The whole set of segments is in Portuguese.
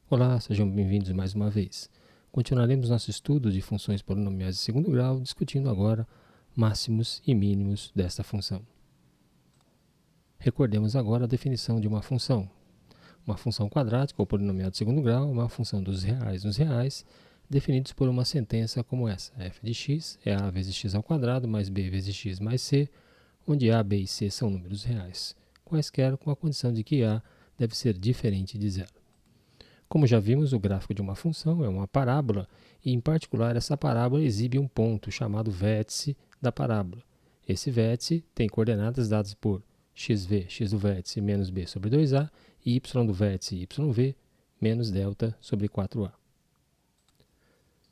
Olá, sejam bem-vindos mais uma vez. Continuaremos nosso estudo de funções polinomiais de segundo grau, discutindo agora máximos e mínimos desta função. Recordemos agora a definição de uma função. Uma função quadrática ou polinomial de segundo grau é uma função dos reais nos reais, definidos por uma sentença como essa. F de x é a vezes x ao quadrado mais b vezes x mais c, onde a, b e c são números reais, quaisquer com a condição de que a deve ser diferente de zero. Como já vimos, o gráfico de uma função é uma parábola e, em particular, essa parábola exibe um ponto chamado vértice da parábola. Esse vértice tem coordenadas dadas por xv, x do vértice, menos b sobre 2a, e y do vértice, yv, menos delta sobre 4a.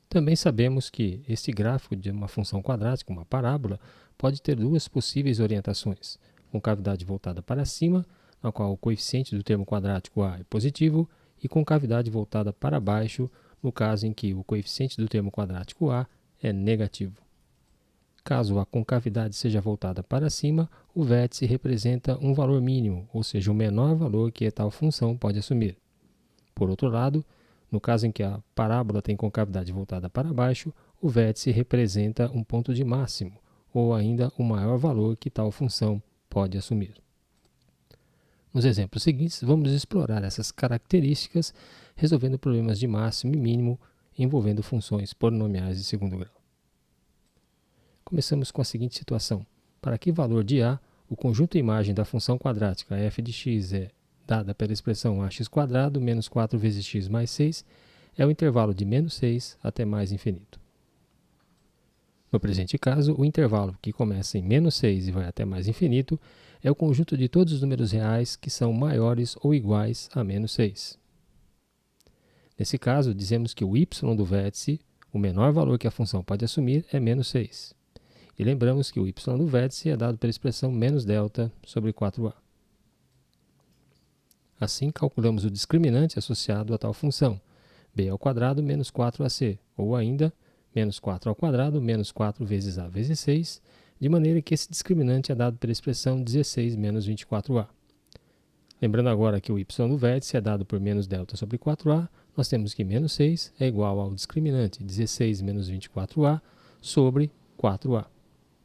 Também sabemos que este gráfico de uma função quadrática, uma parábola, pode ter duas possíveis orientações: concavidade voltada para cima, na qual o coeficiente do termo quadrático a é positivo, e concavidade voltada para baixo, no caso em que o coeficiente do termo quadrático a é negativo. Caso a concavidade seja voltada para cima, o vértice representa um valor mínimo, ou seja, o menor valor que tal função pode assumir. Por outro lado, no caso em que a parábola tem concavidade voltada para baixo, o vértice representa um ponto de máximo, ou ainda o maior valor que tal função pode assumir. Nos exemplos seguintes, vamos explorar essas características, resolvendo problemas de máximo e mínimo envolvendo funções polinomiais de segundo grau. Começamos com a seguinte situação. Para que valor de a, o conjunto imagem da função quadrática f de x é dada pela expressão ax² menos 4 vezes x mais 6, é o intervalo de menos 6 até mais infinito. No presente caso, o intervalo que começa em menos 6 e vai até mais infinito é o conjunto de todos os números reais que são maiores ou iguais a menos 6. Nesse caso, dizemos que o y do vértice, o menor valor que a função pode assumir, é menos 6. E lembramos que o y do vértice é dado pela expressão menos delta sobre 4a. Assim, calculamos o discriminante associado a tal função, b ao quadrado menos 4ac, ou ainda menos 4 ao quadrado menos 4 vezes a vezes 6, de maneira que esse discriminante é dado pela expressão 16 menos 24a. Lembrando agora que o y do vértice é dado por menos delta sobre 4a, nós temos que menos 6 é igual ao discriminante 16 menos 24a sobre 4a.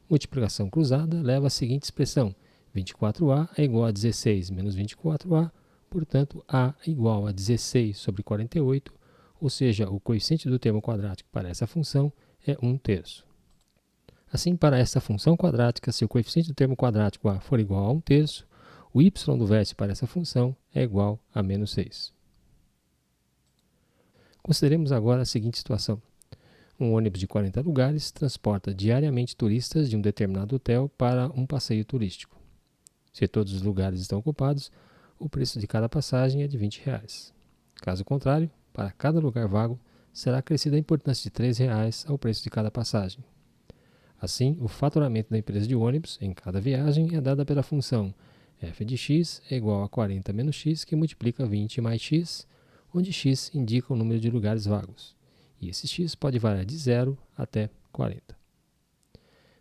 Multiplicação cruzada leva à seguinte expressão: 24a é igual a 16 menos 24a, portanto, a é igual a 16 sobre 48, ou seja, o coeficiente do termo quadrático para essa função é 1/3. Assim, para essa função quadrática, se o coeficiente do termo quadrático a for igual a 1/3, o y do vértice para essa função é igual a menos 6. Consideremos agora a seguinte situação. Um ônibus de 40 lugares transporta diariamente turistas de um determinado hotel para um passeio turístico. Se todos os lugares estão ocupados, o preço de cada passagem é de R$20. Caso contrário, para cada lugar vago, será acrescida a importância de R$3 ao preço de cada passagem. Assim, o faturamento da empresa de ônibus em cada viagem é dada pela função f de x é igual a 40 menos x, que multiplica 20 mais x, onde x indica o número de lugares vagos. E esse x pode variar de 0 até 40.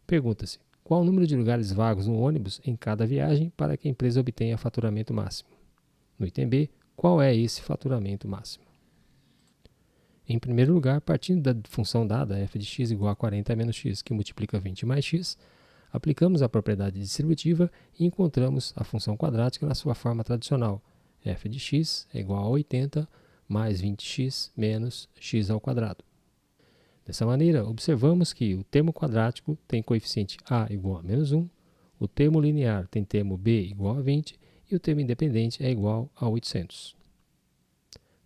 Pergunta-se: qual o número de lugares vagos no ônibus em cada viagem para que a empresa obtenha faturamento máximo? No item B, qual é esse faturamento máximo? Em primeiro lugar, partindo da função dada f de x igual a 40 menos x, que multiplica 20 mais x, aplicamos a propriedade distributiva e encontramos a função quadrática na sua forma tradicional. F de x é igual a 80 mais 20x menos x ao quadrado. Dessa maneira, observamos que o termo quadrático tem coeficiente a igual a menos 1, o termo linear tem termo b igual a 20 e o termo independente é igual a 800.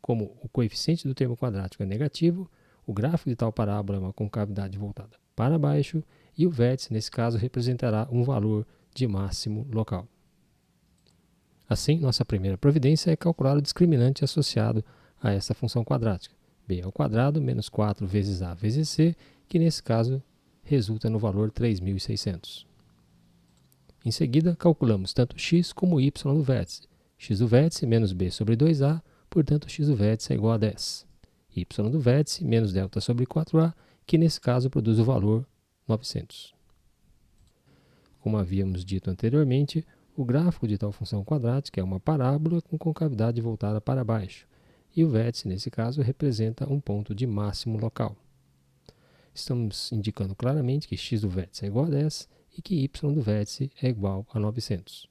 Como o coeficiente do termo quadrático é negativo, o gráfico de tal parábola é uma concavidade voltada para baixo e o vértice, nesse caso, representará um valor de máximo local. Assim, nossa primeira providência é calcular o discriminante associado a essa função quadrática, b ao quadrado menos 4 vezes a vezes c, que nesse caso resulta no valor 3.600. Em seguida, calculamos tanto x como y do vértice. X do vértice menos b sobre 2a, portanto, x do vértice é igual a 10. Y do vértice menos delta sobre 4a, que nesse caso produz o valor 900. Como havíamos dito anteriormente, o gráfico de tal função quadrática é uma parábola com concavidade voltada para baixo. e o vértice, nesse caso, representa um ponto de máximo local. Estamos indicando claramente que x do vértice é igual a 10 e que y do vértice é igual a 900.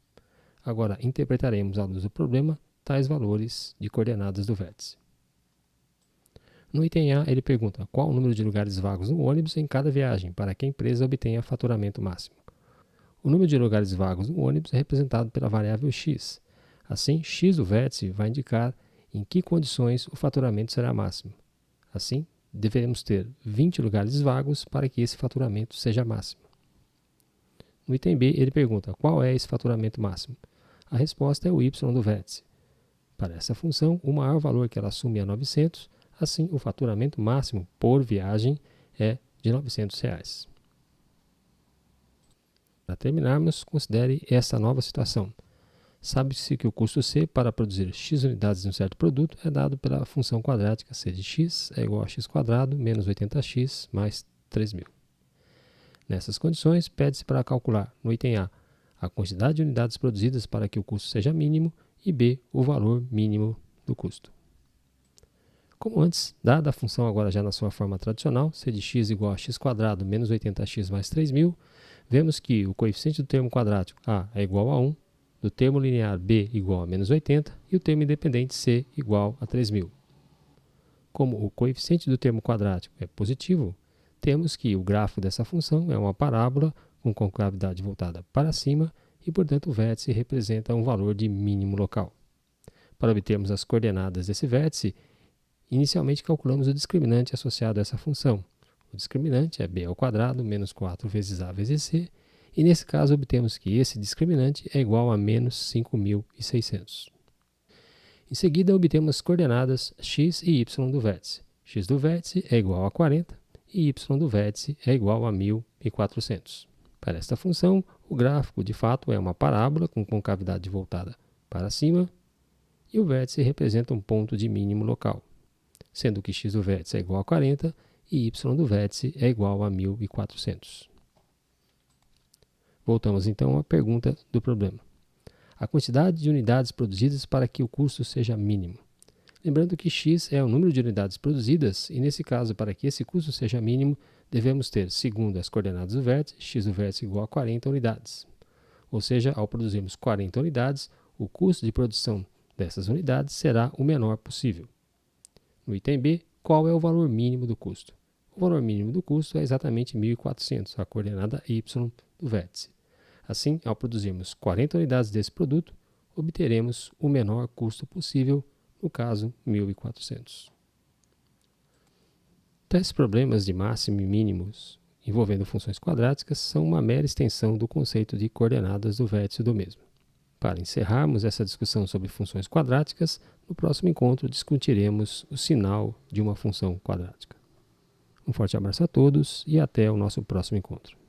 Agora, interpretaremos à luz do problema tais valores de coordenadas do vértice. No item A, ele pergunta qual o número de lugares vagos no ônibus em cada viagem para que a empresa obtenha faturamento máximo. O número de lugares vagos no ônibus é representado pela variável x. Assim, x do vértice vai indicar em que condições o faturamento será máximo. Assim, deveremos ter 20 lugares vagos para que esse faturamento seja máximo. No item B, ele pergunta qual é esse faturamento máximo. A resposta é o y do vértice. Para essa função, o maior valor que ela assume é 900, assim o faturamento máximo por viagem é de R$ 900. Para terminarmos, considere essa nova situação. Sabe-se que o custo C para produzir x unidades de um certo produto é dado pela função quadrática C de x é igual a x² menos 80x mais 3.000. Nessas condições, pede-se para calcular, no item A quantidade de unidades produzidas para que o custo seja mínimo e B, o valor mínimo do custo. Como antes, dada a função agora já na sua forma tradicional, c de x igual a x² menos 80x mais 3.000, vemos que o coeficiente do termo quadrático a é igual a 1, do termo linear b igual a menos 80 e o termo independente c igual a 3.000. Como o coeficiente do termo quadrático é positivo, temos que o gráfico dessa função é uma parábola com concavidade voltada para cima e, portanto, o vértice representa um valor de mínimo local. Para obtermos as coordenadas desse vértice, inicialmente calculamos o discriminante associado a essa função. O discriminante é b² menos 4 vezes a vezes c, e nesse caso obtemos que esse discriminante é igual a menos 5.600. Em seguida, obtemos as coordenadas x e y do vértice. X do vértice é igual a 40 e y do vértice é igual a 1.400. Para esta função, o gráfico de fato é uma parábola com concavidade voltada para cima e o vértice representa um ponto de mínimo local, sendo que x do vértice é igual a 40 e y do vértice é igual a 1.400. Voltamos então à pergunta do problema. A quantidade de unidades produzidas para que o custo seja mínimo. Lembrando que x é o número de unidades produzidas e, nesse caso, para que esse custo seja mínimo, devemos ter, segundo as coordenadas do vértice, x do vértice igual a 40 unidades. Ou seja, ao produzirmos 40 unidades, o custo de produção dessas unidades será o menor possível. No item B, qual é o valor mínimo do custo? O valor mínimo do custo é exatamente 1.400, a coordenada y do vértice. Assim, ao produzirmos 40 unidades desse produto, obteremos o menor custo possível, no caso, 1.400. Tais problemas de máximo e mínimos envolvendo funções quadráticas são uma mera extensão do conceito de coordenadas do vértice do mesmo. Para encerrarmos essa discussão sobre funções quadráticas, no próximo encontro discutiremos o sinal de uma função quadrática. Um forte abraço a todos e até o nosso próximo encontro.